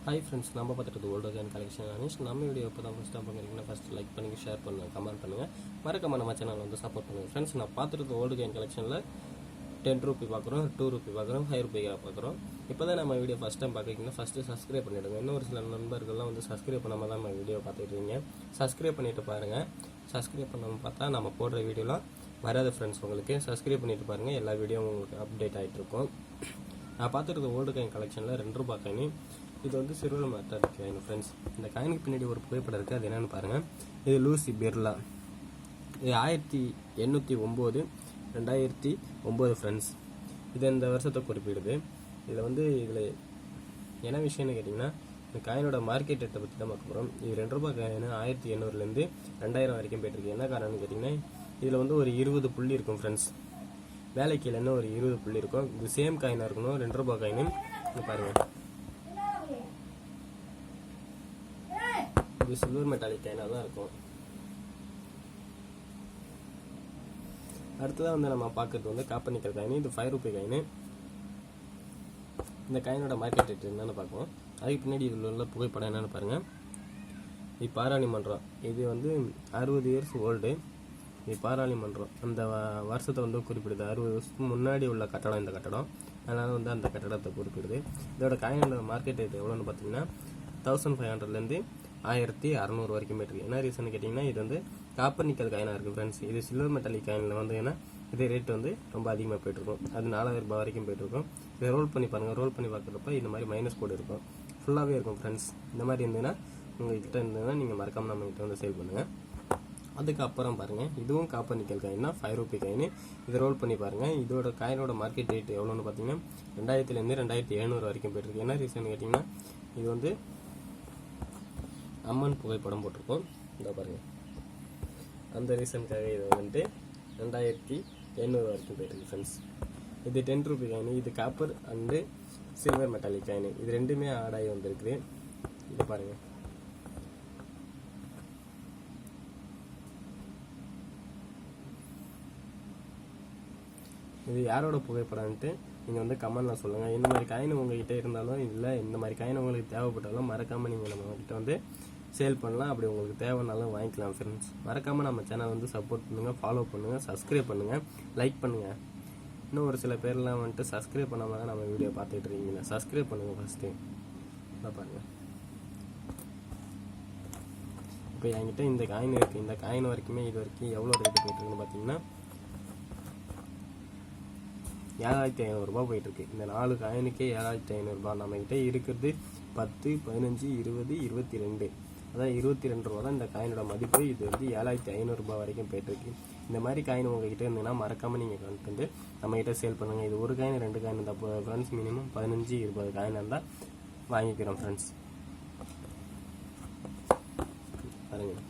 Hi friends, நம்ம பார்த்துட்டு old can collection Anish. நம்ம வீடியோ இப்போ தான் ஃபஸ்ட் டைம் பார்க்குறீங்கன்னா ஃபஸ்ட் லைக் பண்ணுங்கள், ஷேர் பண்ணுங்கள், கமெண்ட் பண்ணுங்கள், மறக்காம நம்ம சேனல் வந்து சப்போர்ட் பண்ணுங்கள். ஃப்ரெண்ட்ஸ், நான் பார்த்துட்டு ஓல்டு கேன் கலெக்ஷனில் 10 ரூபி பார்க்குறோம், 2 ரூபி பார்க்குறோம், 5 ரூபாய்க்காக பார்க்குறோம். இப்போ தான் நம்ம வீடியோ ஃபஸ்ட் டைம் பார்க்குறீங்கன்னா ஃபஸ்ட்டு சப்ஸ்கிரைப் பண்ணிவிடுங்க. இன்னும் ஒரு சில நண்பர்கள்லாம் வந்து சப்ஸ்கிரைப் பண்ணாமல் தான் நம்ம வீடியோ பார்த்துட்ருக்கீங்க. சப்ஸ்கிரைப் பண்ணிவிட்டு பாருங்கள். சப்ஸ்கிரைப் பண்ணாமல் பார்த்தா நம்ம போடுற வீடியோலாம் வராது ஃப்ரெண்ட்ஸ். உங்களுக்கு சப்ஸ்கிரைப் பண்ணிவிட்டு பாருங்கள், எல்லா வீடியோவும் உங்களுக்கு அப்டேட் ஆகிட்டு இருக்கும். நான் பார்த்துருக்க ஓல்டு காயின் கலெக்ஷனில் 2 ரூபாய் காயின். இது வந்து சிறுவர் மெத்தட் காயின் ஃப்ரெண்ட்ஸ். இந்த காயினுக்கு பின்னாடி ஒரு புகைப்படம் இருக்குது, அது என்னென்னு பாருங்கள். இது லூசி பெர்லா. இது 1809 2009 ஃப்ரெண்ட்ஸ். இது இந்த வருஷத்தை குறிப்பிடுது. இதில் என்ன விஷயம்னு கேட்டிங்கன்னா, இந்த காயினோட மார்க்கெட் ரேட்டை பற்றி தான் பார்க்க போகிறோம். இது 2 ரூபாய் காயின் 1800 2000 வரைக்கும் போயிட்டுருக்கு. என்ன காரணம்னு கேட்டிங்கன்னா, இதில் வந்து ஒரு 20 புள்ளி இருக்கும் ஃப்ரெண்ட்ஸ். வேலை கீழே ஒரு 20 புள்ளி இருக்கும். இது சேம் காயினாக இருக்கணும். 2 ரூபாய் காயின் பாருங்கள். இது சில்வர் மெட்டாலிக் காயினாக தான் இருக்கும். அடுத்ததாக வந்து நம்ம பார்க்குறது வந்து காப்பர் நிக்கல் காயின். இது 5 ரூபாய் காயின். இந்த காயினோட மார்க்கெட் ரேட் என்னென்னு பார்ப்போம். அதுக்கு பின்னாடி இதில் உள்ள புகைப்படம் என்னென்னு பாருங்கள். இது பாராளுமன்றம். இது வந்து 60 இயர்ஸ் ஓல்டு. இது பாராளுமன்றம் அந்த வருஷத்தை வந்து குறிப்பிடுது. 60 வருஷத்துக்கு முன்னாடி உள்ள கட்டடம் இந்த கட்டடம். அதனால் வந்து அந்த கட்டடத்தை குறிப்பிடுது. இதோட காயினோட மார்க்கெட் ரேட் எவ்வளோன்னு பார்த்தீங்கன்னா 1500 1600 வரைக்கும் போயிட்டுருக்கு. என்ன ரீசன் கேட்டிங்கன்னா, இது வந்து காப்பர் நிக்கல் காயினாக இருக்குது ஃப்ரெண்ட்ஸ். இது சில்வர் மெட்டாலிக் காயினில் வந்து ஏன்னா இதே ரேட் வந்து ரொம்ப அதிகமாக போயிட்டுருக்கும். அது 4000 ரூபாய் வரைக்கும் போயிட்டுருக்கும். இதை ரோல் பண்ணி பாருங்கள். ரோல் பண்ணி பார்க்குறப்ப இந்த மாதிரி மைனஸ் கோடு இருக்கும். ஃபுல்லாகவே இருக்கும் ஃப்ரெண்ட்ஸ். இந்த மாதிரி இருந்ததுன்னா உங்கள்கிட்ட இருந்ததுன்னா நீங்கள் மறக்காமல் நம்மகிட்ட வந்து சேல் பண்ணுங்கள். அதுக்கப்புறம் பாருங்கள், இதுவும் காப்பர் நிக்கல் காயின் தான், 5 ரூபாய் காயின். இதை ரோல் பண்ணி பாருங்கள். இதோட காயினோட மார்க்கெட் ரேட் எவ்வளோன்னு பார்த்தீங்கன்னா 2000 2700 வரைக்கும் போயிட்டுருக்கு. என்ன ரீசன் கேட்டிங்கன்னா, இது வந்து அம்மன் புகைப்படம் போட்டிருக்கோம். இதை பாருங்கள். அந்த ரீசனுக்காக இது வந்துட்டு 2700 வரைக்கும் போயிட்டுருக்கு ஃப்ரெண்ட்ஸ். இது 10 ரூபாய் காயின். இது copper and silver metallic coin. இது ரெண்டுமே ஆடாகி வந்திருக்கு. இது பாருங்கள். இது யாரோட புகைப்படம்ன்ட்டு நீங்கள் வந்து கமெண்ட்டில் சொல்லுங்கள். இந்த மாதிரி காயின் உங்கள்கிட்ட இருந்தாலும் இல்லை, இந்த மாதிரி காயின் உங்களுக்கு தேவைப்பட்டாலும் மறக்காமல் நீங்கள் நம்மகிட்ட வந்து சேல் பண்ணலாம். அப்படி உங்களுக்கு தேவைனாலும் வாங்கிக்கலாம் ஃப்ரெண்ட்ஸ். மறக்காமல் நம்ம சேனல் வந்து சப்போர்ட் பண்ணுங்கள், ஃபாலோ பண்ணுங்கள், சப்ஸ்கிரைப் பண்ணுங்கள், லைக் பண்ணுங்கள். இன்னும் ஒரு சில பேர்லாம் வந்துட்டு சப்ஸ்கிரைப் பண்ணாமல் தான் நம்ம வீடியோ பார்த்துட்டு இருக்கீங்க. சப்ஸ்கிரைப் பண்ணுங்கள் ஃபஸ்ட்டு. இதான் பாருங்கள். இப்போ என்கிட்ட இந்த காயின் இருக்குது. இந்த காயின் வரைக்குமே இது வரைக்கும் எவ்வளோ ரேட்டு போயிட்டுருக்குன்னு பார்த்தீங்கன்னா 7500 ரூபாய் போயிட்டுருக்கு. இந்த 4 காயினுக்கே 7500 ரூபாய். நம்மகிட்ட இருக்கிறது 10, 15, 20, 22. அதான் 22 ரூபா தான் இந்த காயினோட மதிப்பு. இது வந்து 7500 ரூபாய் வரைக்கும் போயிட்டுருக்கு. இந்த மாதிரி காயின் உங்ககிட்ட இருந்ததுன்னா மறக்காமல் நீங்கள் கனெக்ட் வந்து நம்மகிட்ட சேல் பண்ணுங்கள். இது ஒரு காயின் 2 காயின் இருந்தால் ஃப்ரெண்ட்ஸ், மினிமம் 15, 20 காயின் இருந்தால் வாங்கிக்கிறோம் ஃப்ரெண்ட்ஸ். பாருங்கள்.